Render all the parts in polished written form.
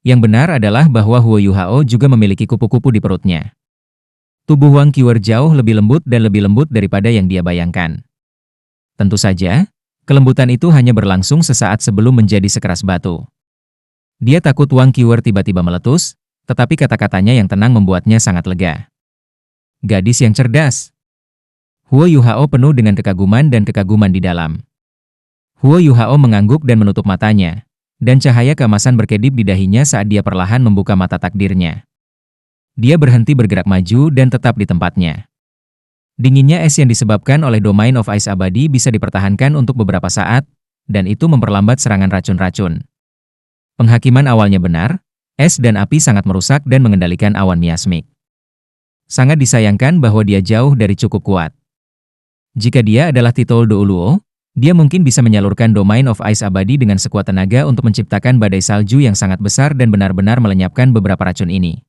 Yang benar adalah bahwa Huo Yuhao juga memiliki kupu-kupu di perutnya. Tubuh Wang Qiwer jauh lebih lembut dan lebih lembut daripada yang dia bayangkan. Tentu saja, kelembutan itu hanya berlangsung sesaat sebelum menjadi sekeras batu. Dia takut Wang Qiwer tiba-tiba meletus, tetapi kata-katanya yang tenang membuatnya sangat lega. Gadis yang cerdas. Huo Yuhao penuh dengan kekaguman dan kekaguman di dalam. Huo Yuhao mengangguk dan menutup matanya, dan cahaya keemasan berkedip di dahinya saat dia perlahan membuka mata takdirnya. Dia berhenti bergerak maju dan tetap di tempatnya. Dinginnya es yang disebabkan oleh Domain of Ice abadi bisa dipertahankan untuk beberapa saat, dan itu memperlambat serangan racun-racun. Penghakiman awalnya benar, es dan api sangat merusak dan mengendalikan awan miasmik. Sangat disayangkan bahwa dia jauh dari cukup kuat. Jika dia adalah Titol Douluo, dia mungkin bisa menyalurkan Domain of Ice abadi dengan sekuat tenaga untuk menciptakan badai salju yang sangat besar dan benar-benar melenyapkan beberapa racun ini.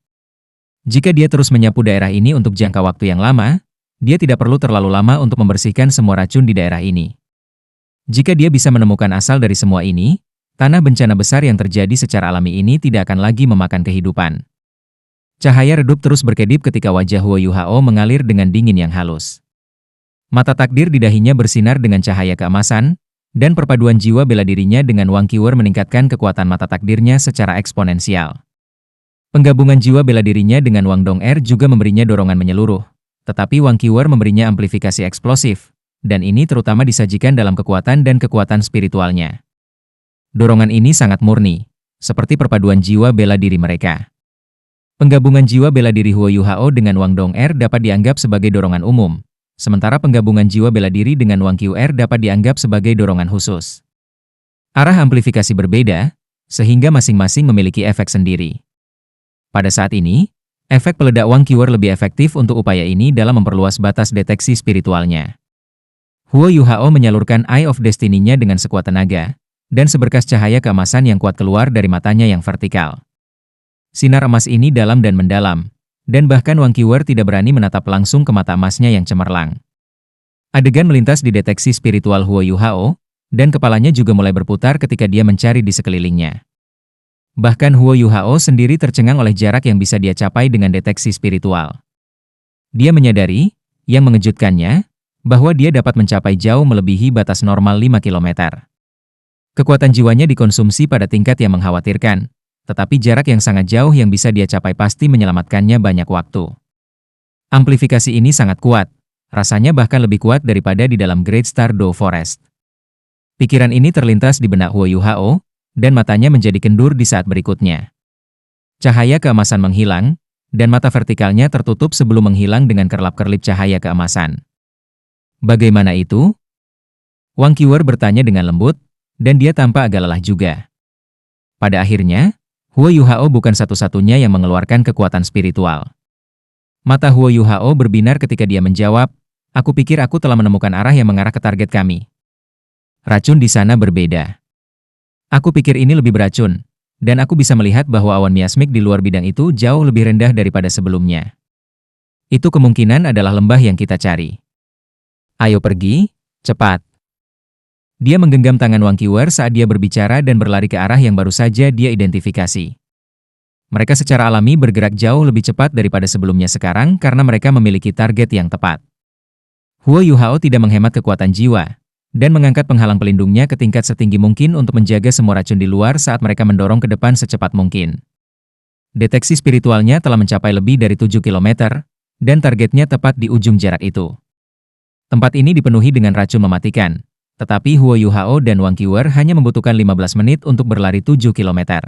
Jika dia terus menyapu daerah ini untuk jangka waktu yang lama, dia tidak perlu terlalu lama untuk membersihkan semua racun di daerah ini. Jika dia bisa menemukan asal dari semua ini, tanah bencana besar yang terjadi secara alami ini tidak akan lagi memakan kehidupan. Cahaya redup terus berkedip ketika wajah Huo Yuhao mengalir dengan dingin yang halus. Mata takdir di dahinya bersinar dengan cahaya keemasan, dan perpaduan jiwa bela dirinya dengan Wang Qiwer meningkatkan kekuatan mata takdirnya secara eksponensial. Penggabungan jiwa bela dirinya dengan Wang Dong'er juga memberinya dorongan menyeluruh, tetapi Wang Qiwer memberinya amplifikasi eksplosif, dan ini terutama disajikan dalam kekuatan dan kekuatan spiritualnya. Dorongan ini sangat murni, seperti perpaduan jiwa bela diri mereka. Penggabungan jiwa bela diri Huo Yuhao dengan Wang Dong'er dapat dianggap sebagai dorongan umum, sementara penggabungan jiwa bela diri dengan Wang Qiwer dapat dianggap sebagai dorongan khusus. Arah amplifikasi berbeda, sehingga masing-masing memiliki efek sendiri. Pada saat ini, efek peledak Wang Qiwer lebih efektif untuk upaya ini dalam memperluas batas deteksi spiritualnya. Huo Yuhao menyalurkan Eye of Destiny-nya dengan sekuat tenaga, dan seberkas cahaya keemasan yang kuat keluar dari matanya yang vertikal. Sinar emas ini dalam dan mendalam, dan bahkan Wang Qiwer tidak berani menatap langsung ke mata emasnya yang cemerlang. Adegan melintas di deteksi spiritual Huo Yuhao, dan kepalanya juga mulai berputar ketika dia mencari di sekelilingnya. Bahkan Huo Yuhao sendiri tercengang oleh jarak yang bisa dia capai dengan deteksi spiritual. Dia menyadari, yang mengejutkannya, bahwa dia dapat mencapai jauh melebihi batas normal 5 km. Kekuatan jiwanya dikonsumsi pada tingkat yang mengkhawatirkan, tetapi jarak yang sangat jauh yang bisa dia capai pasti menyelamatkannya banyak waktu. Amplifikasi ini sangat kuat, rasanya bahkan lebih kuat daripada di dalam Great Star Dough Forest. Pikiran ini terlintas di benak Huo Yuhao, dan matanya menjadi kendur di saat berikutnya. Cahaya keemasan menghilang, dan mata vertikalnya tertutup sebelum menghilang dengan kerlap-kerlip cahaya keemasan. Bagaimana itu? Wang Qiwer bertanya dengan lembut, dan dia tampak agak lelah juga. Pada akhirnya, Huo Yuhao bukan satu-satunya yang mengeluarkan kekuatan spiritual. Mata Huo Yuhao berbinar ketika dia menjawab, "Aku pikir aku telah menemukan arah yang mengarah ke target kami. Racun di sana berbeda. Aku pikir ini lebih beracun, dan aku bisa melihat bahwa awan miasmik di luar bidang itu jauh lebih rendah daripada sebelumnya. Itu kemungkinan adalah lembah yang kita cari. Ayo pergi, cepat." Dia menggenggam tangan Wang Qiwer saat dia berbicara dan berlari ke arah yang baru saja dia identifikasi. Mereka secara alami bergerak jauh lebih cepat daripada sebelumnya sekarang karena mereka memiliki target yang tepat. Huo Yuhao tidak menghemat kekuatan jiwa, dan mengangkat penghalang pelindungnya ke tingkat setinggi mungkin untuk menjaga semua racun di luar saat mereka mendorong ke depan secepat mungkin. Deteksi spiritualnya telah mencapai lebih dari 7 km, dan targetnya tepat di ujung jarak itu. Tempat ini dipenuhi dengan racun mematikan, tetapi Huo Yuhao dan Wang Qiwer hanya membutuhkan 15 menit untuk berlari 7 km.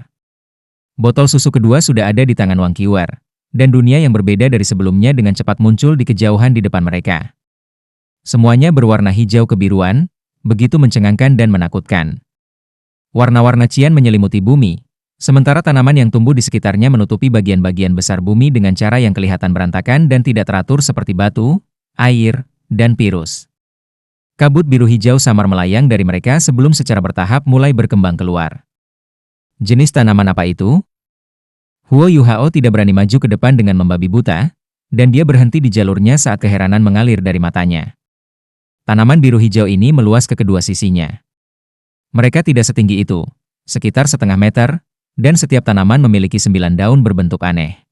Botol susu kedua sudah ada di tangan Wang Qiwer, dan dunia yang berbeda dari sebelumnya dengan cepat muncul di kejauhan di depan mereka. Semuanya berwarna hijau kebiruan, begitu mencengangkan dan menakutkan. Warna-warna cian menyelimuti bumi, sementara tanaman yang tumbuh di sekitarnya menutupi bagian-bagian besar bumi dengan cara yang kelihatan berantakan dan tidak teratur seperti batu, air, dan virus. Kabut biru hijau samar melayang dari mereka sebelum secara bertahap mulai berkembang keluar. Jenis tanaman apa itu? Huo Yuhao tidak berani maju ke depan dengan membabi buta, dan dia berhenti di jalurnya saat keheranan mengalir dari matanya. Tanaman biru hijau ini meluas ke kedua sisinya. Mereka tidak setinggi itu, sekitar setengah meter, dan setiap tanaman memiliki 9 daun berbentuk aneh.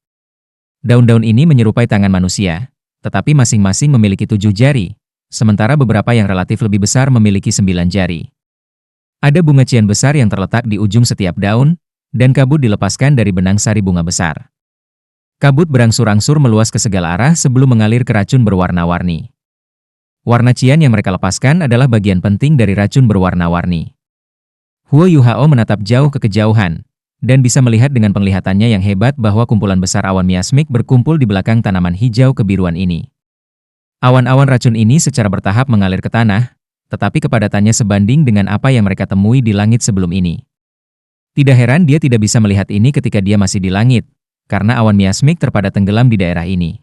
Daun-daun ini menyerupai tangan manusia, tetapi masing-masing memiliki 7 jari, sementara beberapa yang relatif lebih besar memiliki 9 jari. Ada bunga cian besar yang terletak di ujung setiap daun, dan kabut dilepaskan dari benang sari bunga besar. Kabut berangsur-angsur meluas ke segala arah sebelum mengalir ke racun berwarna-warni. Warna cian yang mereka lepaskan adalah bagian penting dari racun berwarna-warni. Huo Yuhao menatap jauh ke kejauhan, dan bisa melihat dengan penglihatannya yang hebat bahwa kumpulan besar awan miasmik berkumpul di belakang tanaman hijau kebiruan ini. Awan-awan racun ini secara bertahap mengalir ke tanah, tetapi kepadatannya sebanding dengan apa yang mereka temui di langit sebelum ini. Tidak heran dia tidak bisa melihat ini ketika dia masih di langit, karena awan miasmik terpada tenggelam di daerah ini.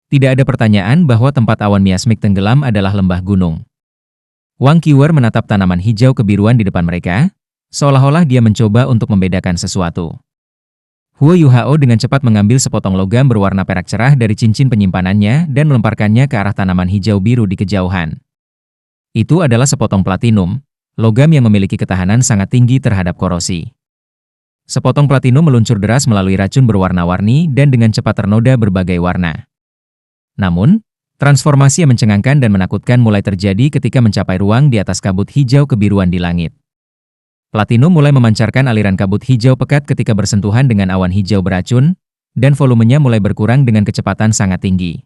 Tidak ada pertanyaan bahwa tempat awan miasmik tenggelam adalah lembah gunung. Wang Qiwer menatap tanaman hijau kebiruan di depan mereka, seolah-olah dia mencoba untuk membedakan sesuatu. Huo Yuhao dengan cepat mengambil sepotong logam berwarna perak cerah dari cincin penyimpanannya dan melemparkannya ke arah tanaman hijau biru di kejauhan. Itu adalah sepotong platinum, logam yang memiliki ketahanan sangat tinggi terhadap korosi. Sepotong platinum meluncur deras melalui racun berwarna-warni dan dengan cepat ternoda berbagai warna. Namun, transformasi yang mencengangkan dan menakutkan mulai terjadi ketika mencapai ruang di atas kabut hijau kebiruan di langit. Platinum mulai memancarkan aliran kabut hijau pekat ketika bersentuhan dengan awan hijau beracun, dan volumenya mulai berkurang dengan kecepatan sangat tinggi.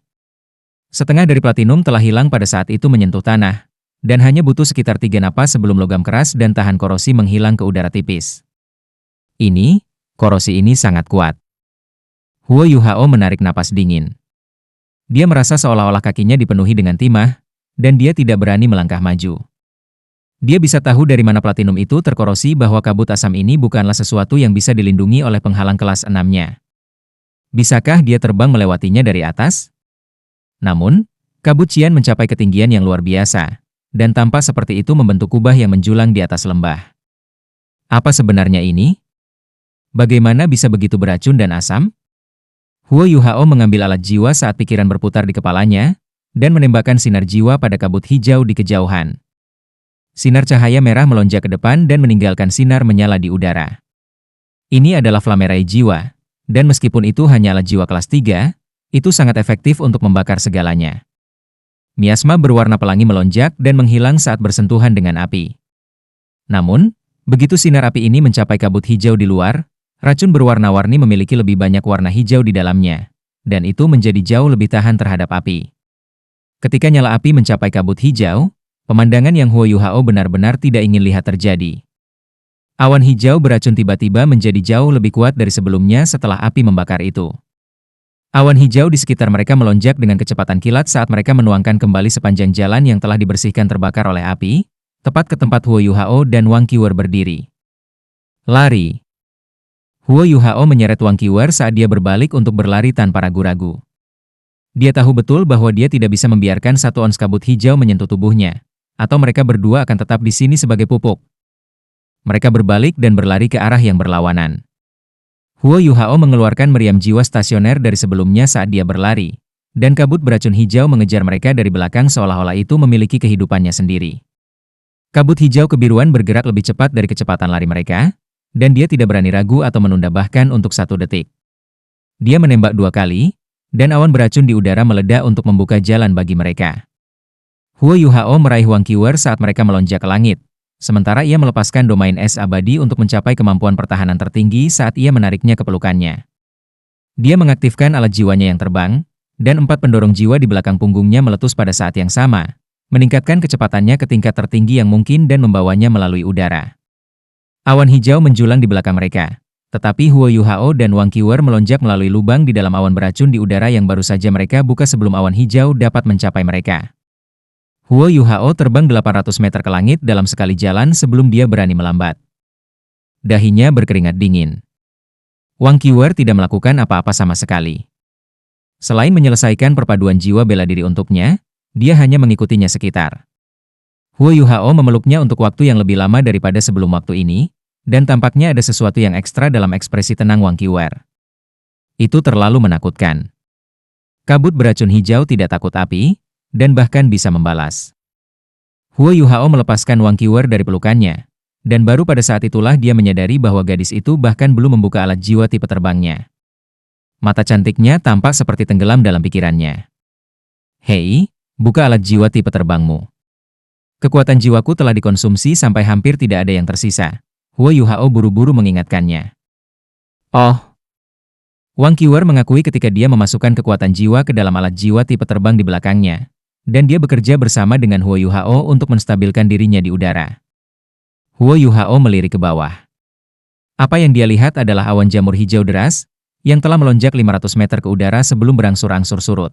Setengah dari platinum telah hilang pada saat itu menyentuh tanah, dan hanya butuh sekitar 3 napas sebelum logam keras dan tahan korosi menghilang ke udara tipis. Korosi ini sangat kuat. Huo Yuhao menarik napas dingin. Dia merasa seolah-olah kakinya dipenuhi dengan timah, dan dia tidak berani melangkah maju. Dia bisa tahu dari mana platinum itu terkorosi bahwa kabut asam ini bukanlah sesuatu yang bisa dilindungi oleh penghalang kelas 6-nya. Bisakah dia terbang melewatinya dari atas? Namun, kabut cian mencapai ketinggian yang luar biasa, dan tampak seperti itu membentuk kubah yang menjulang di atas lembah. Apa sebenarnya ini? Bagaimana bisa begitu beracun dan asam? Huo Yuhao mengambil alat jiwa saat pikiran berputar di kepalanya, dan menembakkan sinar jiwa pada kabut hijau di kejauhan. Sinar cahaya merah melonjak ke depan dan meninggalkan sinar menyala di udara. Ini adalah flamerai jiwa, dan meskipun itu hanya alat jiwa kelas 3, itu sangat efektif untuk membakar segalanya. Miasma berwarna pelangi melonjak dan menghilang saat bersentuhan dengan api. Namun, begitu sinar api ini mencapai kabut hijau di luar, racun berwarna-warni memiliki lebih banyak warna hijau di dalamnya, dan itu menjadi jauh lebih tahan terhadap api. Ketika nyala api mencapai kabut hijau, pemandangan yang Huo Yuhao benar-benar tidak ingin lihat terjadi. Awan hijau beracun tiba-tiba menjadi jauh lebih kuat dari sebelumnya setelah api membakar itu. Awan hijau di sekitar mereka melonjak dengan kecepatan kilat saat mereka menuangkan kembali sepanjang jalan yang telah dibersihkan terbakar oleh api, tepat ke tempat Huo Yuhao dan Wang Qiwer berdiri. Lari. Huo Yuhao menyeret Wang Qiwer saat dia berbalik untuk berlari tanpa ragu-ragu. Dia tahu betul bahwa dia tidak bisa membiarkan 1 ons kabut hijau menyentuh tubuhnya, atau mereka berdua akan tetap di sini sebagai pupuk. Mereka berbalik dan berlari ke arah yang berlawanan. Huo Yuhao mengeluarkan meriam jiwa stasioner dari sebelumnya saat dia berlari, dan kabut beracun hijau mengejar mereka dari belakang seolah-olah itu memiliki kehidupannya sendiri. Kabut hijau kebiruan bergerak lebih cepat dari kecepatan lari mereka, dan dia tidak berani ragu atau menunda bahkan untuk 1 detik. Dia menembak 2 kali, dan awan beracun di udara meledak untuk membuka jalan bagi mereka. Huo Yuhao meraih Wang Qiwer saat mereka melonjak ke langit, sementara ia melepaskan domain es abadi untuk mencapai kemampuan pertahanan tertinggi saat ia menariknya ke pelukannya. Dia mengaktifkan alat jiwanya yang terbang, dan 4 pendorong jiwa di belakang punggungnya meletus pada saat yang sama, meningkatkan kecepatannya ke tingkat tertinggi yang mungkin dan membawanya melalui udara. Awan hijau menjulang di belakang mereka, tetapi Huo Yuhao dan Wang Qiwer melonjak melalui lubang di dalam awan beracun di udara yang baru saja mereka buka sebelum awan hijau dapat mencapai mereka. Huo Yuhao terbang 800 meter ke langit dalam sekali jalan sebelum dia berani melambat. Dahinya berkeringat dingin. Wang Qiwer tidak melakukan apa-apa sama sekali. Selain menyelesaikan perpaduan jiwa bela diri untuknya, dia hanya mengikutinya sekitar. Huo Yuhao memeluknya untuk waktu yang lebih lama daripada sebelum waktu ini, dan tampaknya ada sesuatu yang ekstra dalam ekspresi tenang Wang Qiwer. Itu terlalu menakutkan. Kabut beracun hijau tidak takut api, dan bahkan bisa membalas. Huo Yuhao melepaskan Wang Qiwer dari pelukannya, Dan baru pada saat itulah dia menyadari bahwa gadis itu bahkan belum membuka alat jiwa tipe terbangnya. Mata cantiknya tampak seperti tenggelam dalam pikirannya. Hei, buka alat jiwa tipe terbangmu. Kekuatan jiwaku telah dikonsumsi sampai hampir tidak ada yang tersisa. Huo Yuhao buru-buru mengingatkannya. Oh. Wang Qiwer mengakui ketika dia memasukkan kekuatan jiwa ke dalam alat jiwa tipe terbang di belakangnya. Dan dia bekerja bersama dengan Huo Yuhao untuk menstabilkan dirinya di udara. Huo Yuhao melirik ke bawah. Apa yang dia lihat adalah awan jamur hijau deras, yang telah melonjak 500 meter ke udara sebelum berangsur-angsur surut.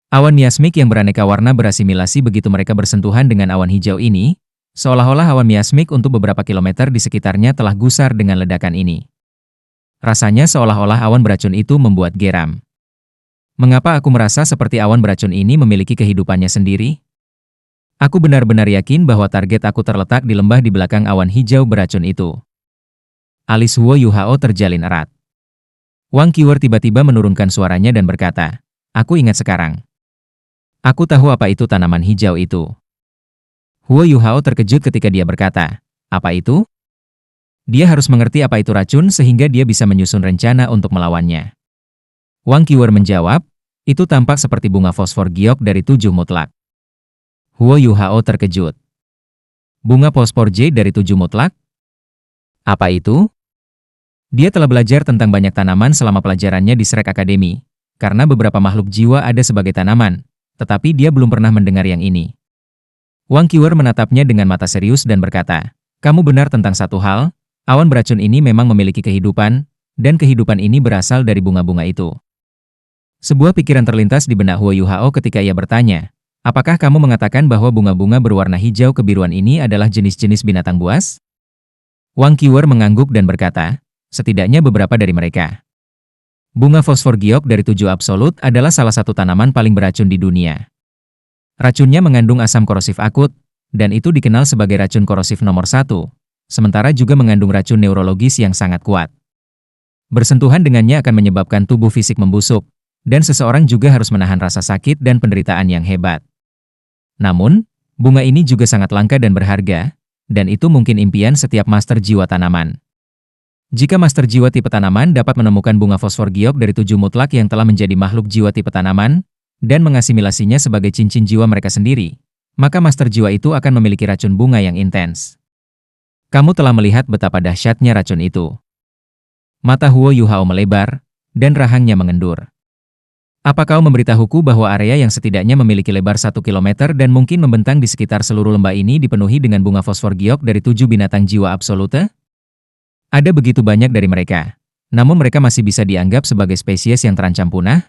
Awan miasmik yang beraneka warna berasimilasi begitu mereka bersentuhan dengan awan hijau ini, seolah-olah awan miasmik untuk beberapa kilometer di sekitarnya telah gusar dengan ledakan ini. Rasanya seolah-olah awan beracun itu membuat geram. Mengapa aku merasa seperti awan beracun ini memiliki kehidupannya sendiri? Aku benar-benar yakin bahwa target aku terletak di lembah di belakang awan hijau beracun itu. Alis Huo Yuhao terjalin erat. Wang Qiwer tiba-tiba menurunkan suaranya dan berkata, "Aku ingat sekarang. Aku tahu apa itu tanaman hijau itu." Huo Yuhao terkejut ketika dia berkata, "Apa itu?" Dia harus mengerti apa itu racun sehingga dia bisa menyusun rencana untuk melawannya. Wang Qiwer menjawab, "Itu tampak seperti bunga fosfor giok dari 7 mutlak." Huo Yuhao terkejut. Bunga fosfor J dari 7 mutlak? Apa itu? Dia telah belajar tentang banyak tanaman selama pelajarannya di Shrek Academy, karena beberapa makhluk jiwa ada sebagai tanaman, tetapi dia belum pernah mendengar yang ini. Wang Qiwer menatapnya dengan mata serius dan berkata, "Kamu benar tentang satu hal, awan beracun ini memang memiliki kehidupan, dan kehidupan ini berasal dari bunga-bunga itu." Sebuah pikiran terlintas di benak Huo Yuhao ketika ia bertanya, "Apakah kamu mengatakan bahwa bunga-bunga berwarna hijau kebiruan ini adalah jenis-jenis binatang buas?" Wang Qiwer mengangguk dan berkata, "Setidaknya beberapa dari mereka." Bunga fosfor giok dari 7 absolut adalah salah satu tanaman paling beracun di dunia. Racunnya mengandung asam korosif akut, dan itu dikenal sebagai racun korosif nomor 1, sementara juga mengandung racun neurologis yang sangat kuat. Bersentuhan dengannya akan menyebabkan tubuh fisik membusuk, dan seseorang juga harus menahan rasa sakit dan penderitaan yang hebat. Namun, bunga ini juga sangat langka dan berharga, dan itu mungkin impian setiap master jiwa tanaman. Jika master jiwa tipe tanaman dapat menemukan bunga fosfor giok dari 7 mutlak yang telah menjadi makhluk jiwa tipe tanaman, dan mengasimilasinya sebagai cincin jiwa mereka sendiri, maka master jiwa itu akan memiliki racun bunga yang intens. Kamu telah melihat betapa dahsyatnya racun itu. Mata Huo Yuhao melebar, dan rahangnya mengendur. Apa kau memberitahuku bahwa area yang setidaknya memiliki lebar 1 km dan mungkin membentang di sekitar seluruh lembah ini dipenuhi dengan bunga fosfor giok dari 7 binatang jiwa absolute? Ada begitu banyak dari mereka, namun mereka masih bisa dianggap sebagai spesies yang terancam punah?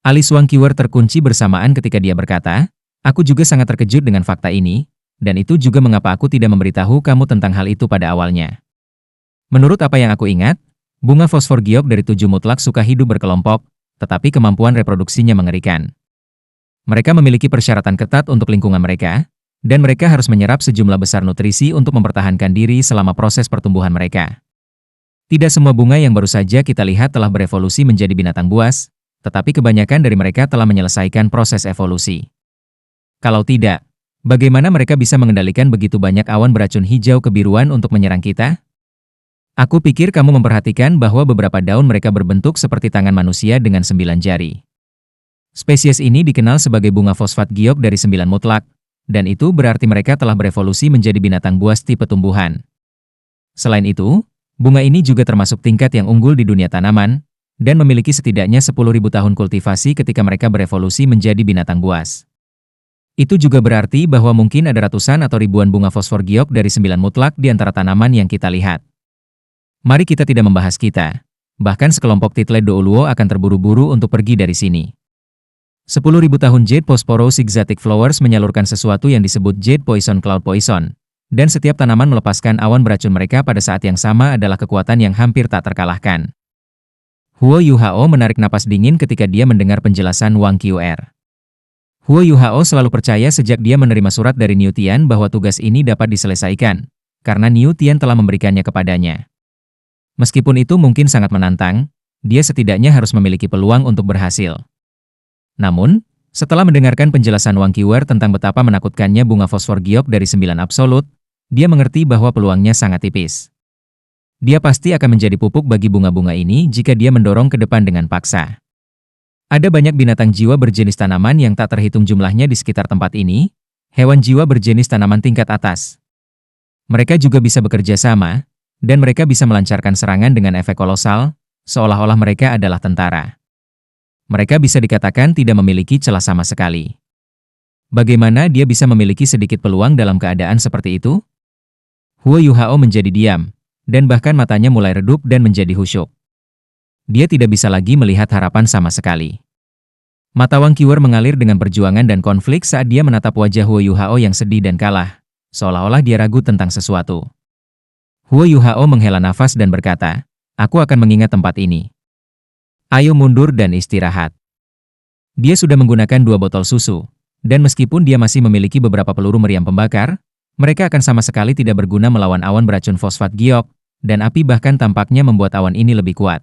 Alis Wang Qiwer terkunci bersamaan ketika dia berkata, "Aku juga sangat terkejut dengan fakta ini, dan itu juga mengapa aku tidak memberitahu kamu tentang hal itu pada awalnya. Menurut apa yang aku ingat, bunga fosfor giok dari 7 mutlak suka hidup berkelompok, tetapi kemampuan reproduksinya mengerikan. Mereka memiliki persyaratan ketat untuk lingkungan mereka, dan mereka harus menyerap sejumlah besar nutrisi untuk mempertahankan diri selama proses pertumbuhan mereka. Tidak semua bunga yang baru saja kita lihat telah berevolusi menjadi binatang buas, tetapi kebanyakan dari mereka telah menyelesaikan proses evolusi. Kalau tidak, bagaimana mereka bisa mengendalikan begitu banyak awan beracun hijau kebiruan untuk menyerang kita? Aku pikir kamu memperhatikan bahwa beberapa daun mereka berbentuk seperti tangan manusia dengan 9 jari. Spesies ini dikenal sebagai bunga fosfat giok dari 9 mutlak, dan itu berarti mereka telah berevolusi menjadi binatang buas tipe tumbuhan. Selain itu, bunga ini juga termasuk tingkat yang unggul di dunia tanaman, dan memiliki setidaknya 10.000 tahun kultivasi ketika mereka berevolusi menjadi binatang buas. Itu juga berarti bahwa mungkin ada ratusan atau ribuan bunga fosfor giok dari 9 mutlak di antara tanaman yang kita lihat. Mari kita tidak membahas kita. Bahkan sekelompok Title Douluo akan terburu-buru untuk pergi dari sini. 10.000 tahun Jade Phosphorus Exotic Flowers menyalurkan sesuatu yang disebut Jade Poison Cloud Poison, dan setiap tanaman melepaskan awan beracun mereka pada saat yang sama adalah kekuatan yang hampir tak terkalahkan. Huo Yuhao menarik napas dingin ketika dia mendengar penjelasan Wang Qiwer. Huo Yuhao selalu percaya sejak dia menerima surat dari Niu Tian bahwa tugas ini dapat diselesaikan, karena Niu Tian telah memberikannya kepadanya. Meskipun itu mungkin sangat menantang, dia setidaknya harus memiliki peluang untuk berhasil. Namun, setelah mendengarkan penjelasan Wang Qiwer tentang betapa menakutkannya bunga fosfor giok dari 9 absolut, Dia mengerti bahwa peluangnya sangat tipis. Dia pasti akan menjadi pupuk bagi bunga-bunga ini jika dia mendorong ke depan dengan paksa. Ada banyak binatang jiwa berjenis tanaman yang tak terhitung jumlahnya di sekitar tempat ini, hewan jiwa berjenis tanaman tingkat atas. Mereka juga bisa bekerja sama, dan mereka bisa melancarkan serangan dengan efek kolosal, seolah-olah mereka adalah tentara. Mereka bisa dikatakan tidak memiliki celah sama sekali. Bagaimana dia bisa memiliki sedikit peluang dalam keadaan seperti itu? Huo Yuhao menjadi diam, dan bahkan matanya mulai redup dan menjadi khusyuk. Dia tidak bisa lagi melihat harapan sama sekali. Mata Wang Qiwer mengalir dengan perjuangan dan konflik saat dia menatap wajah Huo Yuhao yang sedih dan kalah, seolah-olah dia ragu tentang sesuatu. Huo Yuhao menghela nafas dan berkata, "Aku akan mengingat tempat ini. Ayo mundur dan istirahat." Dia sudah menggunakan 2 botol susu, dan meskipun dia masih memiliki beberapa peluru meriam pembakar, mereka akan sama sekali tidak berguna melawan awan beracun fosfat giok, dan api bahkan tampaknya membuat awan ini lebih kuat.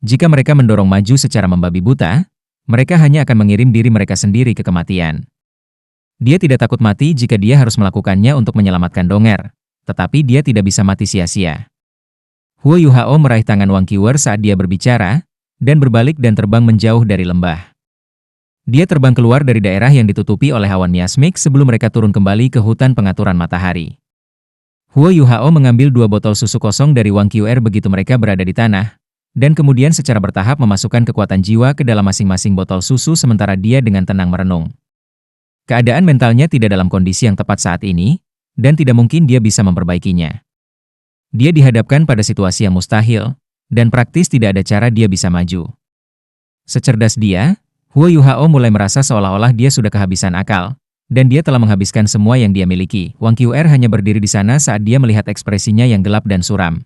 Jika mereka mendorong maju secara membabi buta, mereka hanya akan mengirim diri mereka sendiri ke kematian. Dia tidak takut mati jika dia harus melakukannya untuk menyelamatkan Donger, tetapi dia tidak bisa mati sia-sia. Huo Yuhao meraih tangan Wang Qiwer saat dia berbicara, dan berbalik dan terbang menjauh dari lembah. Dia terbang keluar dari daerah yang ditutupi oleh awan miasmik sebelum mereka turun kembali ke hutan pengaturan matahari. Huo Yuhao mengambil 2 botol susu kosong dari Wang Qiwer begitu mereka berada di tanah, dan kemudian secara bertahap memasukkan kekuatan jiwa ke dalam masing-masing botol susu sementara dia dengan tenang merenung. Keadaan mentalnya tidak dalam kondisi yang tepat saat ini, dan tidak mungkin dia bisa memperbaikinya. Dia dihadapkan pada situasi yang mustahil, dan praktis tidak ada cara dia bisa maju. Secerdas dia, Huo Yuhao mulai merasa seolah-olah dia sudah kehabisan akal, dan dia telah menghabiskan semua yang dia miliki. Wang Qiwer hanya berdiri di sana saat dia melihat ekspresinya yang gelap dan suram.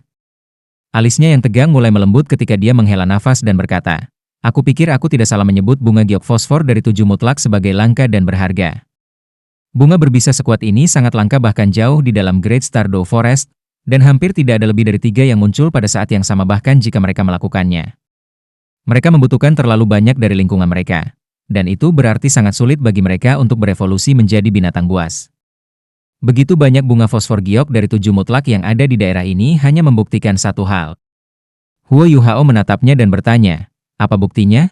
Alisnya yang tegang mulai melembut ketika dia menghela nafas dan berkata, "Aku pikir aku tidak salah menyebut bunga giok fosfor dari 7 mutlak sebagai langka dan berharga. Bunga berbisa sekuat ini sangat langka bahkan jauh di dalam Great Stardew Forest, dan hampir tidak ada lebih dari 3 yang muncul pada saat yang sama bahkan jika mereka melakukannya. Mereka membutuhkan terlalu banyak dari lingkungan mereka, dan itu berarti sangat sulit bagi mereka untuk berevolusi menjadi binatang buas. Begitu banyak bunga fosfor giok dari 7 mutlak yang ada di daerah ini hanya membuktikan satu hal." Huo Yuhao menatapnya dan bertanya, "Apa buktinya?"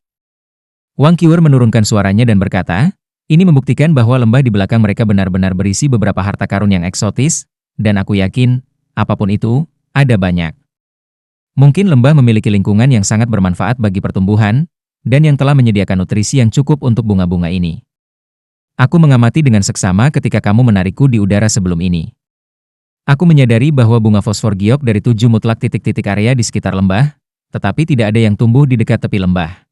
Wang Qiwer menurunkan suaranya dan berkata, "Ini membuktikan bahwa lembah di belakang mereka benar-benar berisi beberapa harta karun yang eksotis, dan aku yakin, apapun itu, ada banyak. Mungkin lembah memiliki lingkungan yang sangat bermanfaat bagi pertumbuhan, dan yang telah menyediakan nutrisi yang cukup untuk bunga-bunga ini. Aku mengamati dengan seksama ketika kamu menarikku di udara sebelum ini. Aku menyadari bahwa bunga fosfor giok dari 7 mutlak titik-titik area di sekitar lembah, tetapi tidak ada yang tumbuh di dekat tepi lembah.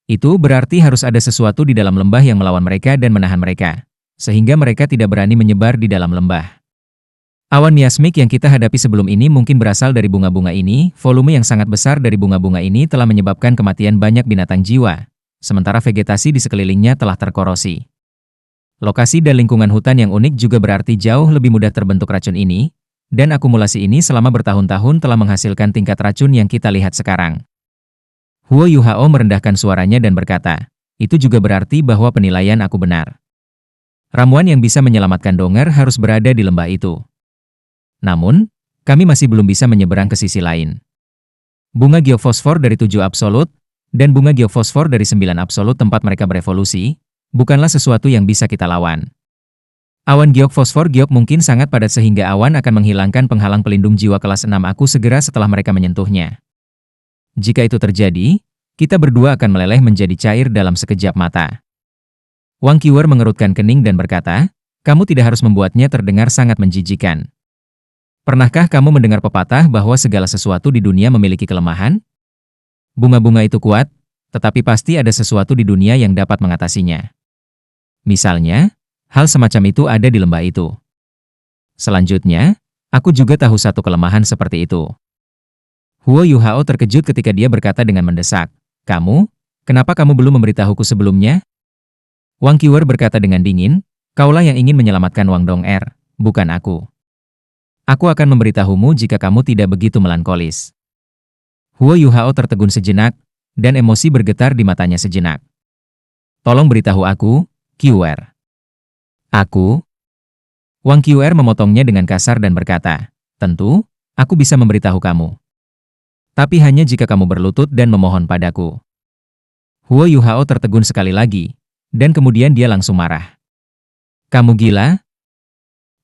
Itu berarti harus ada sesuatu di dalam lembah yang melawan mereka dan menahan mereka, sehingga mereka tidak berani menyebar di dalam lembah. Awan miasmik yang kita hadapi sebelum ini mungkin berasal dari bunga-bunga ini. Volume yang sangat besar dari bunga-bunga ini telah menyebabkan kematian banyak binatang jiwa, sementara vegetasi di sekelilingnya telah terkorosi. Lokasi dan lingkungan hutan yang unik juga berarti jauh lebih mudah terbentuk racun ini, dan akumulasi ini selama bertahun-tahun telah menghasilkan tingkat racun yang kita lihat sekarang." Huo Yuhao merendahkan suaranya dan berkata, "Itu juga berarti bahwa penilaian aku benar. Ramuan yang bisa menyelamatkan Donger harus berada di lembah itu. Namun, kami masih belum bisa menyeberang ke sisi lain. Bunga giok fosfor dari 7 absolut, dan bunga giok fosfor dari 9 absolut tempat mereka berevolusi, bukanlah sesuatu yang bisa kita lawan. Awan giok fosfor giok mungkin sangat padat sehingga awan akan menghilangkan penghalang pelindung jiwa kelas 6 aku segera setelah mereka menyentuhnya. Jika itu terjadi, kita berdua akan meleleh menjadi cair dalam sekejap mata." Wang Qiwer mengerutkan kening dan berkata, "Kamu tidak harus membuatnya terdengar sangat menjijikan. Pernahkah kamu mendengar pepatah bahwa segala sesuatu di dunia memiliki kelemahan? Bunga-bunga itu kuat, tetapi pasti ada sesuatu di dunia yang dapat mengatasinya. Misalnya, hal semacam itu ada di lembah itu. Selanjutnya, aku juga tahu satu kelemahan seperti itu." Huo Yuhao terkejut ketika dia berkata dengan mendesak, Kenapa kamu belum memberitahuku sebelumnya?" Wang Qiwer berkata dengan dingin, "Kaulah yang ingin menyelamatkan Wang Donger, bukan aku. Aku akan memberitahumu jika kamu tidak begitu melankolis." Huo Yuhao tertegun sejenak, dan emosi bergetar di matanya sejenak. "Tolong beritahu aku, Qiwer." "Aku?" Wang Qiuer memotongnya dengan kasar dan berkata, "Tentu, aku bisa memberitahu kamu. Tapi hanya jika kamu berlutut dan memohon padaku." Huo Yuhao tertegun sekali lagi, dan kemudian dia langsung marah. "Kamu gila?"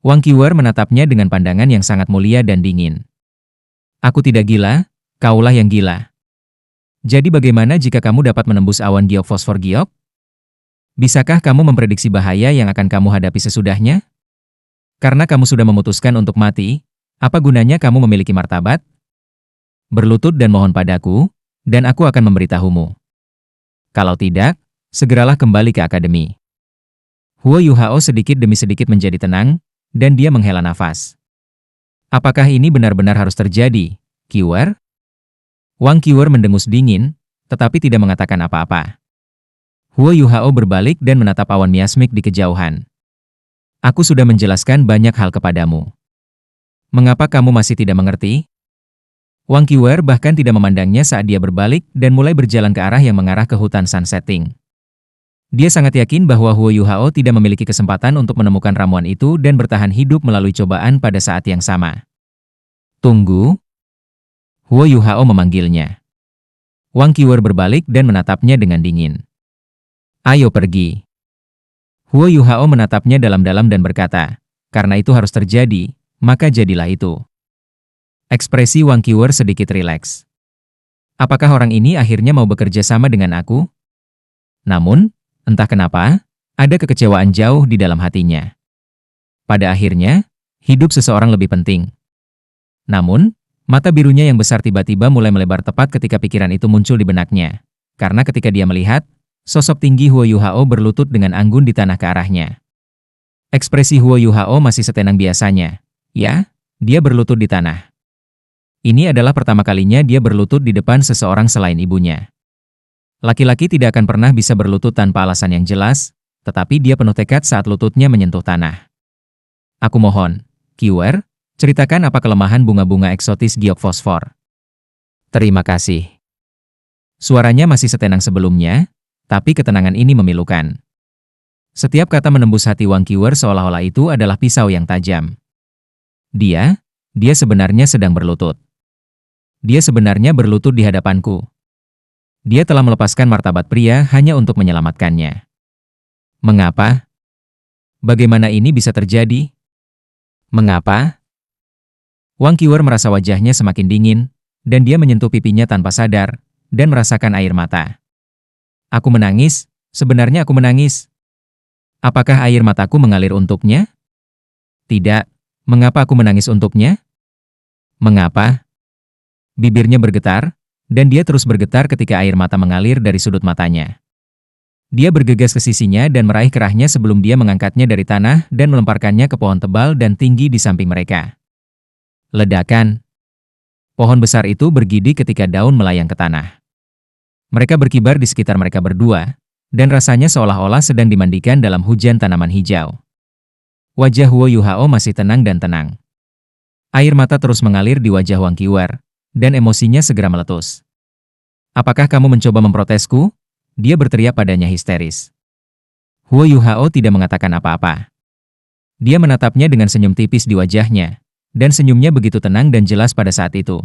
Wang Qiuer menatapnya dengan pandangan yang sangat mulia dan dingin. "Aku tidak gila, kaulah yang gila. Jadi bagaimana jika kamu dapat menembus awan giok fosfor giok? Bisakah kamu memprediksi bahaya yang akan kamu hadapi sesudahnya? Karena kamu sudah memutuskan untuk mati, apa gunanya kamu memiliki martabat? Berlutut dan mohon padaku, dan aku akan memberitahumu. Kalau tidak, segeralah kembali ke akademi." Huo Yuhao sedikit demi sedikit menjadi tenang, dan dia menghela nafas. "Apakah ini benar-benar harus terjadi, Qiuer?" Wang Qiuer mendengus dingin, tetapi tidak mengatakan apa-apa. Huo Yuhao berbalik dan menatap awan miasmik di kejauhan. "Aku sudah menjelaskan banyak hal kepadamu. Mengapa kamu masih tidak mengerti?" Wang Qiuer bahkan tidak memandangnya saat dia berbalik dan mulai berjalan ke arah yang mengarah ke hutan sunsetting. Dia sangat yakin bahwa Huo Yuhao tidak memiliki kesempatan untuk menemukan ramuan itu dan bertahan hidup melalui cobaan pada saat yang sama. "Tunggu." Huo Yuhao memanggilnya. Wang Qiuer berbalik dan menatapnya dengan dingin. "Ayo pergi." Huo Yuhao menatapnya dalam-dalam dan berkata, "Karena itu harus terjadi, maka jadilah itu." Ekspresi Wang Qiuer sedikit rileks. Apakah orang ini akhirnya mau bekerja sama dengan aku? Namun, entah kenapa, ada kekecewaan jauh di dalam hatinya. Pada akhirnya, hidup seseorang lebih penting. Namun, mata birunya yang besar tiba-tiba mulai melebar tepat ketika pikiran itu muncul di benaknya. Karena ketika dia melihat, sosok tinggi Huo Yuhao berlutut dengan anggun di tanah ke arahnya. Ekspresi Huo Yuhao masih setenang biasanya. Ya, dia berlutut di tanah. Ini adalah pertama kalinya dia berlutut di depan seseorang selain ibunya. Laki-laki tidak akan pernah bisa berlutut tanpa alasan yang jelas, tetapi dia penuh tekad saat lututnya menyentuh tanah. "Aku mohon, Qiuer, ceritakan apa kelemahan bunga-bunga eksotis giok fosfor." "Terima kasih." Suaranya masih setenang sebelumnya, tapi ketenangan ini memilukan. Setiap kata menembus hati Wang Qiuer seolah-olah itu adalah pisau yang tajam. Dia sebenarnya sedang berlutut. Dia sebenarnya berlutut di hadapanku. Dia telah melepaskan martabat pria hanya untuk menyelamatkannya. Mengapa? Bagaimana ini bisa terjadi? Mengapa? Wang Qiuer merasa wajahnya semakin dingin, dan dia menyentuh pipinya tanpa sadar, dan merasakan air mata. "Aku menangis, sebenarnya aku menangis. Apakah air mataku mengalir untuknya? Tidak. Mengapa aku menangis untuknya? Mengapa?" Bibirnya bergetar, dan dia terus bergetar ketika air mata mengalir dari sudut matanya. Dia bergegas ke sisinya dan meraih kerahnya sebelum dia mengangkatnya dari tanah dan melemparkannya ke pohon tebal dan tinggi di samping mereka. Ledakan. Pohon besar itu bergidik ketika daun melayang ke tanah. Mereka berkibar di sekitar mereka berdua, dan rasanya seolah-olah sedang dimandikan dalam hujan tanaman hijau. Wajah Huo Yuhao masih tenang dan tenang. Air mata terus mengalir di wajah Wang Qiuer, dan emosinya segera meletus. "Apakah kamu mencoba memprotesku?" Dia berteriak padanya histeris. Huo Yuhao tidak mengatakan apa-apa. Dia menatapnya dengan senyum tipis di wajahnya, dan senyumnya begitu tenang dan jelas pada saat itu.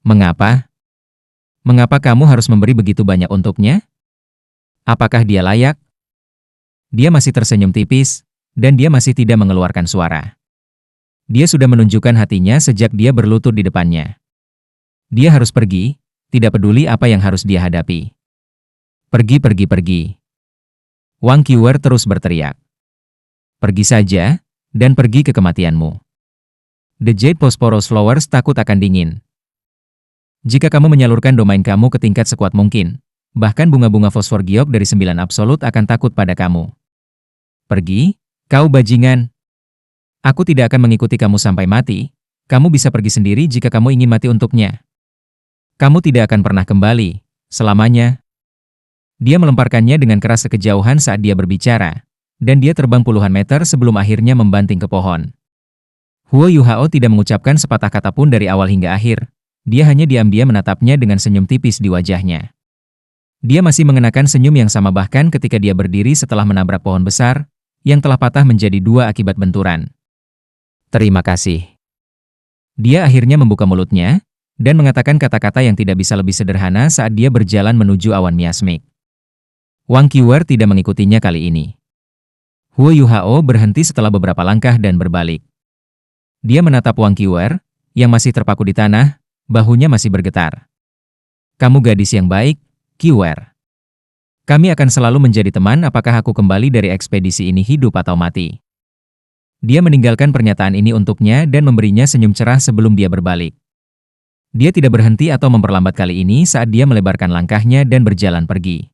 "Mengapa? Mengapa kamu harus memberi begitu banyak untuknya? Apakah dia layak?" Dia masih tersenyum tipis, dan dia masih tidak mengeluarkan suara. Dia sudah menunjukkan hatinya sejak dia berlutut di depannya. Dia harus pergi, tidak peduli apa yang harus dia hadapi. "Pergi, pergi, pergi." Wang Qiuer terus berteriak. "Pergi saja, dan pergi ke kematianmu." The Jade Phosphorus Flowers takut akan dingin. Jika kamu menyalurkan domain kamu ke tingkat sekuat mungkin, bahkan bunga-bunga fosfor giok dari 9 absolut akan takut pada kamu. "Pergi, kau bajingan. Aku tidak akan mengikuti kamu sampai mati. Kamu bisa pergi sendiri jika kamu ingin mati untuknya. Kamu tidak akan pernah kembali, selamanya." Dia melemparkannya dengan keras ke kejauhan saat dia berbicara, dan dia terbang puluhan meter sebelum akhirnya membanting ke pohon. Huo Yuhao tidak mengucapkan sepatah kata pun dari awal hingga akhir. Dia hanya diam-diam menatapnya dengan senyum tipis di wajahnya. Dia masih mengenakan senyum yang sama bahkan ketika dia berdiri setelah menabrak pohon besar, yang telah patah menjadi dua akibat benturan. Terima kasih. Dia akhirnya membuka mulutnya, dan mengatakan kata-kata yang tidak bisa lebih sederhana saat dia berjalan menuju awan miasmik. Wang Qiuer tidak mengikutinya kali ini. Huo Yuhao berhenti setelah beberapa langkah dan berbalik. Dia menatap Wang Qiuer, yang masih terpaku di tanah, bahunya masih bergetar. Kamu gadis yang baik, Qiuer. Kami akan selalu menjadi teman apakah aku kembali dari ekspedisi ini hidup atau mati. Dia meninggalkan pernyataan ini untuknya dan memberinya senyum cerah sebelum dia berbalik. Dia tidak berhenti atau memperlambat kali ini saat dia melebarkan langkahnya dan berjalan pergi.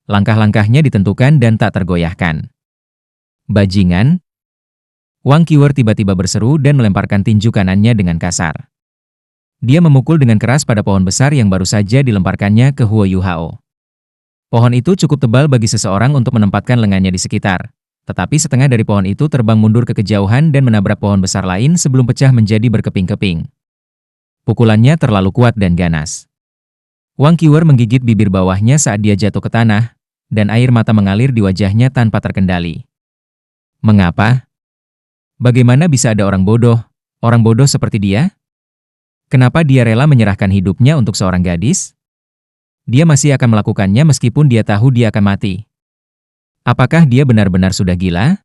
Langkah-langkahnya ditentukan dan tak tergoyahkan. Bajingan! Wang Qiuer tiba-tiba berseru dan melemparkan tinju kanannya dengan kasar. Dia memukul dengan keras pada pohon besar yang baru saja dilemparkannya ke Huo Yuhao. Pohon itu cukup tebal bagi seseorang untuk menempatkan lengannya di sekitar, tetapi setengah dari pohon itu terbang mundur ke kejauhan dan menabrak pohon besar lain sebelum pecah menjadi berkeping-keping. Pukulannya terlalu kuat dan ganas. Wang Qiuer menggigit bibir bawahnya saat dia jatuh ke tanah, dan air mata mengalir di wajahnya tanpa terkendali. Mengapa? Bagaimana bisa ada orang bodoh seperti dia? Kenapa dia rela menyerahkan hidupnya untuk seorang gadis? Dia masih akan melakukannya meskipun dia tahu dia akan mati. Apakah dia benar-benar sudah gila?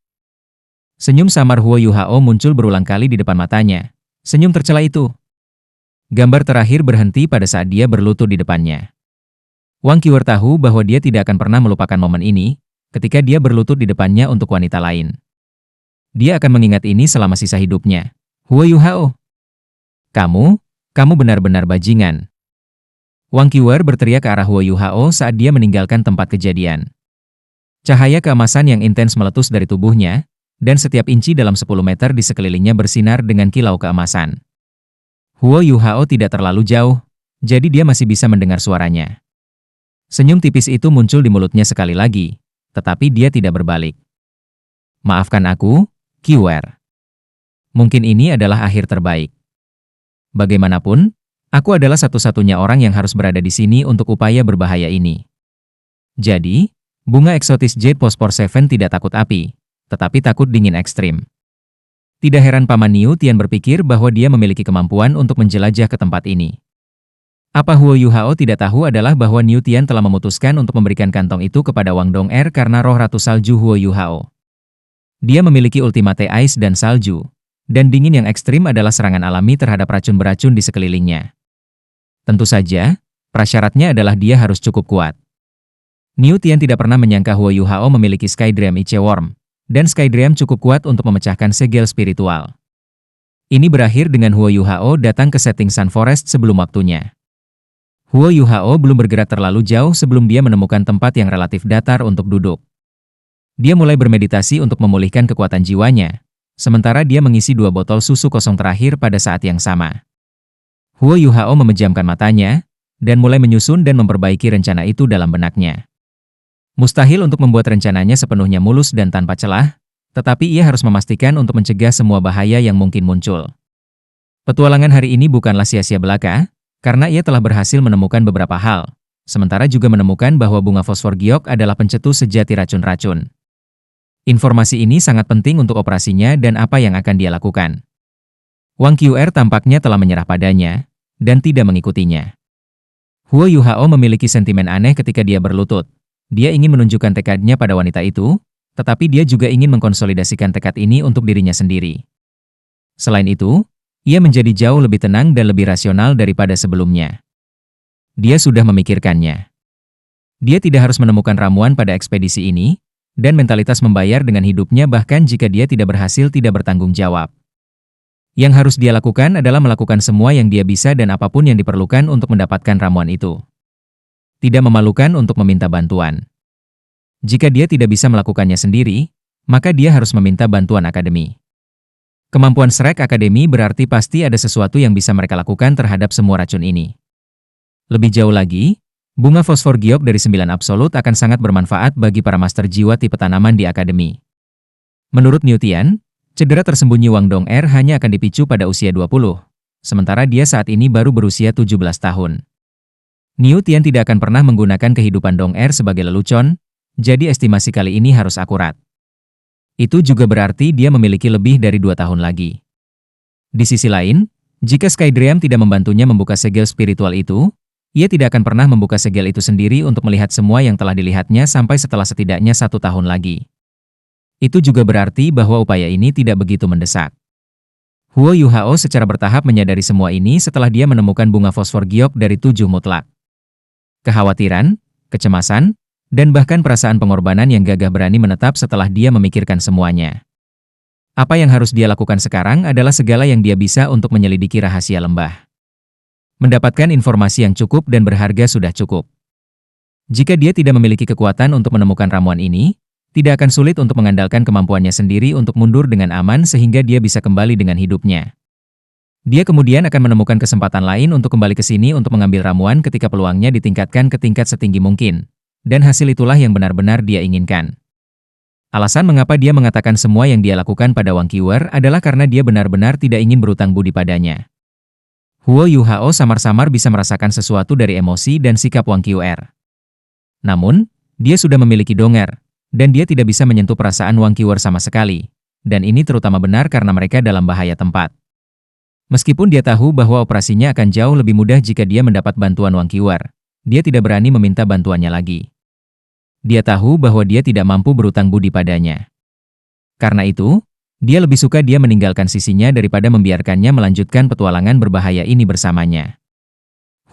Senyum samar Huo Yuhao muncul berulang kali di depan matanya. Senyum tercela itu. Gambar terakhir berhenti pada saat dia berlutut di depannya. Wang Qiuer tahu bahwa dia tidak akan pernah melupakan momen ini, ketika dia berlutut di depannya untuk wanita lain. Dia akan mengingat ini selama sisa hidupnya. Huo Yuhao. Kamu benar-benar bajingan. Wang Qiuer berteriak ke arah Huo Yuhao saat dia meninggalkan tempat kejadian. Cahaya keemasan yang intens meletus dari tubuhnya, dan setiap inci dalam 10 meter di sekelilingnya bersinar dengan kilau keemasan. Huo Yuhao tidak terlalu jauh, jadi dia masih bisa mendengar suaranya. Senyum tipis itu muncul di mulutnya sekali lagi, tetapi dia tidak berbalik. Maafkan aku, Qiuer. Mungkin ini adalah akhir terbaik. Bagaimanapun, aku adalah satu-satunya orang yang harus berada di sini untuk upaya berbahaya ini. Jadi, bunga eksotis Jade Phosphor 7 tidak takut api, tetapi takut dingin ekstrim. Tidak heran Paman Niu Tian berpikir bahwa dia memiliki kemampuan untuk menjelajah ke tempat ini. Apa Huo Yuhao tidak tahu adalah bahwa Niu Tian telah memutuskan untuk memberikan kantong itu kepada Wang Dong'er karena roh Ratu Salju Huo Yuhao. Dia memiliki ultimate ice dan salju, dan dingin yang ekstrim adalah serangan alami terhadap racun beracun di sekelilingnya. Tentu saja, prasyaratnya adalah dia harus cukup kuat. Niu Tian tidak pernah menyangka Huo Yuhao memiliki Skydream Ice Worm, dan Skydream cukup kuat untuk memecahkan segel spiritual. Ini berakhir dengan Huo Yuhao datang ke setting Sun Forest sebelum waktunya. Huo Yuhao belum bergerak terlalu jauh sebelum dia menemukan tempat yang relatif datar untuk duduk. Dia mulai bermeditasi untuk memulihkan kekuatan jiwanya, sementara dia mengisi 2 botol susu kosong terakhir pada saat yang sama. Huo Yuhao memejamkan matanya, dan mulai menyusun dan memperbaiki rencana itu dalam benaknya. Mustahil untuk membuat rencananya sepenuhnya mulus dan tanpa celah, tetapi ia harus memastikan untuk mencegah semua bahaya yang mungkin muncul. Petualangan hari ini bukanlah sia-sia belaka, karena ia telah berhasil menemukan beberapa hal, sementara juga menemukan bahwa bunga fosfor giok adalah pencetus sejati racun-racun. Informasi ini sangat penting untuk operasinya dan apa yang akan dia lakukan. Wang Qiuer tampaknya telah menyerah padanya, dan tidak mengikutinya. Huo Yuhao memiliki sentimen aneh ketika dia berlutut. Dia ingin menunjukkan tekadnya pada wanita itu, tetapi dia juga ingin mengkonsolidasikan tekad ini untuk dirinya sendiri. Selain itu, ia menjadi jauh lebih tenang dan lebih rasional daripada sebelumnya. Dia sudah memikirkannya. Dia tidak harus menemukan ramuan pada ekspedisi ini, dan mentalitas membayar dengan hidupnya bahkan jika dia tidak berhasil tidak bertanggung jawab. Yang harus dia lakukan adalah melakukan semua yang dia bisa dan apapun yang diperlukan untuk mendapatkan ramuan itu. Tidak memalukan untuk meminta bantuan. Jika dia tidak bisa melakukannya sendiri, maka dia harus meminta bantuan akademi. Kemampuan Shrek Academy berarti pasti ada sesuatu yang bisa mereka lakukan terhadap semua racun ini. Lebih jauh lagi, bunga fosfor giok dari 9 absolut akan sangat bermanfaat bagi para master jiwa tipe tanaman di akademi. Menurut Niu Tian, cedera tersembunyi Wang Dong'er hanya akan dipicu pada usia 20, sementara dia saat ini baru berusia 17 tahun. Niu Tian tidak akan pernah menggunakan kehidupan Dong'er sebagai lelucon, jadi estimasi kali ini harus akurat. Itu juga berarti dia memiliki lebih dari 2 tahun lagi. Di sisi lain, jika Skydream tidak membantunya membuka segel spiritual itu, ia tidak akan pernah membuka segel itu sendiri untuk melihat semua yang telah dilihatnya sampai setelah setidaknya 1 tahun lagi. Itu juga berarti bahwa upaya ini tidak begitu mendesak. Huo Yuhao secara bertahap menyadari semua ini setelah dia menemukan bunga fosfor giok dari 7 mutlak. Kekhawatiran, kecemasan, dan bahkan perasaan pengorbanan yang gagah berani menetap setelah dia memikirkan semuanya. Apa yang harus dia lakukan sekarang adalah segala yang dia bisa untuk menyelidiki rahasia lembah. Mendapatkan informasi yang cukup dan berharga sudah cukup. Jika dia tidak memiliki kekuatan untuk menemukan ramuan ini, tidak akan sulit untuk mengandalkan kemampuannya sendiri untuk mundur dengan aman sehingga dia bisa kembali dengan hidupnya. Dia kemudian akan menemukan kesempatan lain untuk kembali ke sini untuk mengambil ramuan ketika peluangnya ditingkatkan ke tingkat setinggi mungkin. Dan hasil itulah yang benar-benar dia inginkan. Alasan mengapa dia mengatakan semua yang dia lakukan pada Wang Qiwer adalah karena dia benar-benar tidak ingin berutang budi padanya. Huo Yuhao samar-samar bisa merasakan sesuatu dari emosi dan sikap Wang Qiwer. Namun, dia sudah memiliki donger, dan dia tidak bisa menyentuh perasaan Wang Qiwer sama sekali. Dan ini terutama benar karena mereka dalam bahaya tempat. Meskipun dia tahu bahwa operasinya akan jauh lebih mudah jika dia mendapat bantuan Wang Qiwer, dia tidak berani meminta bantuannya lagi. Dia tahu bahwa dia tidak mampu berutang budi padanya. Karena itu, dia lebih suka dia meninggalkan sisinya daripada membiarkannya melanjutkan petualangan berbahaya ini bersamanya.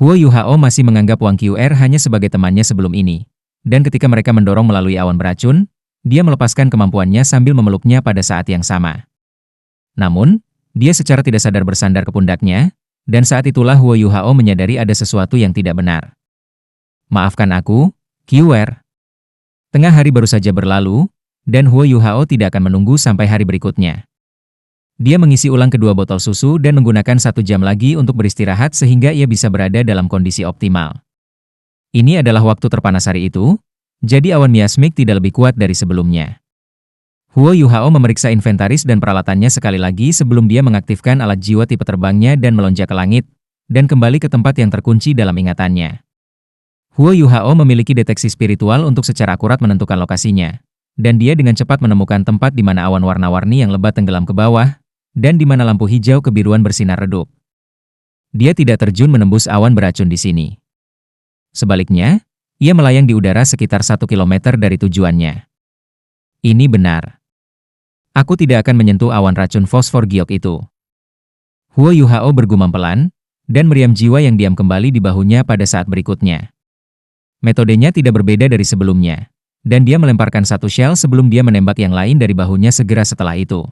Huo Yuhao masih menganggap Wang Qiwer hanya sebagai temannya sebelum ini. Dan ketika mereka mendorong melalui awan beracun, dia melepaskan kemampuannya sambil memeluknya pada saat yang sama. Namun, dia secara tidak sadar bersandar ke pundaknya, dan saat itulah Huo Yuhao menyadari ada sesuatu yang tidak benar. Maafkan aku, Qiwer. Tengah hari baru saja berlalu, dan Huo Yuhao tidak akan menunggu sampai hari berikutnya. Dia mengisi ulang kedua botol susu dan menggunakan 1 jam lagi untuk beristirahat sehingga ia bisa berada dalam kondisi optimal. Ini adalah waktu terpanas hari itu, jadi awan miasmik tidak lebih kuat dari sebelumnya. Huo Yuhao memeriksa inventaris dan peralatannya sekali lagi sebelum dia mengaktifkan alat jiwa tipe terbangnya dan melonjak ke langit, dan kembali ke tempat yang terkunci dalam ingatannya. Huo Yuhao memiliki deteksi spiritual untuk secara akurat menentukan lokasinya, dan dia dengan cepat menemukan tempat di mana awan warna-warni yang lebat tenggelam ke bawah, dan di mana lampu hijau kebiruan bersinar redup. Dia tidak terjun menembus awan beracun di sini. Sebaliknya, ia melayang di udara sekitar 1 kilometer dari tujuannya. Ini benar. Aku tidak akan menyentuh awan racun fosfor giok itu. Huo Yuhao bergumam pelan, dan meriam jiwa yang diam kembali di bahunya pada saat berikutnya. Metodenya tidak berbeda dari sebelumnya, dan dia melemparkan 1 shell sebelum dia menembak yang lain dari bahunya segera setelah itu.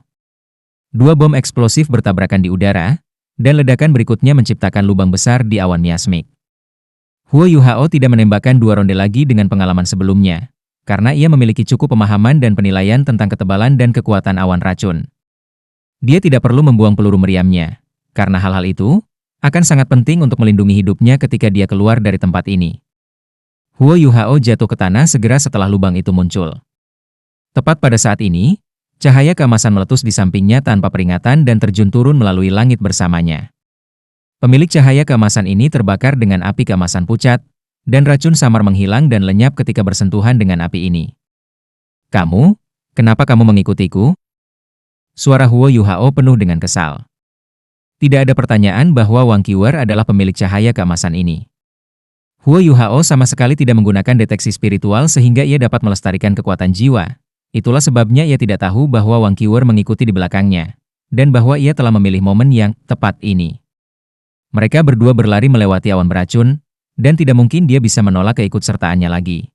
2 bom eksplosif bertabrakan di udara, dan ledakan berikutnya menciptakan lubang besar di awan miasmik. Huo Yuhao tidak menembakkan 2 ronde lagi dengan pengalaman sebelumnya, karena ia memiliki cukup pemahaman dan penilaian tentang ketebalan dan kekuatan awan racun. Dia tidak perlu membuang peluru meriamnya, karena hal-hal itu akan sangat penting untuk melindungi hidupnya ketika dia keluar dari tempat ini. Huo Yuhao jatuh ke tanah segera setelah lubang itu muncul. Tepat pada saat ini, cahaya keemasan meletus di sampingnya tanpa peringatan dan terjun turun melalui langit bersamanya. Pemilik cahaya keemasan ini terbakar dengan api keemasan pucat, dan racun samar menghilang dan lenyap ketika bersentuhan dengan api ini. Kamu? Kenapa kamu mengikutiku? Suara Huo Yuhao penuh dengan kesal. Tidak ada pertanyaan bahwa Wang Qiwer adalah pemilik cahaya keemasan ini. Huo Yuhao sama sekali tidak menggunakan deteksi spiritual sehingga ia dapat melestarikan kekuatan jiwa. Itulah sebabnya ia tidak tahu bahwa Wang Qiwer mengikuti di belakangnya, dan bahwa ia telah memilih momen yang tepat ini. Mereka berdua berlari melewati awan beracun, dan tidak mungkin dia bisa menolak keikutsertaannya lagi.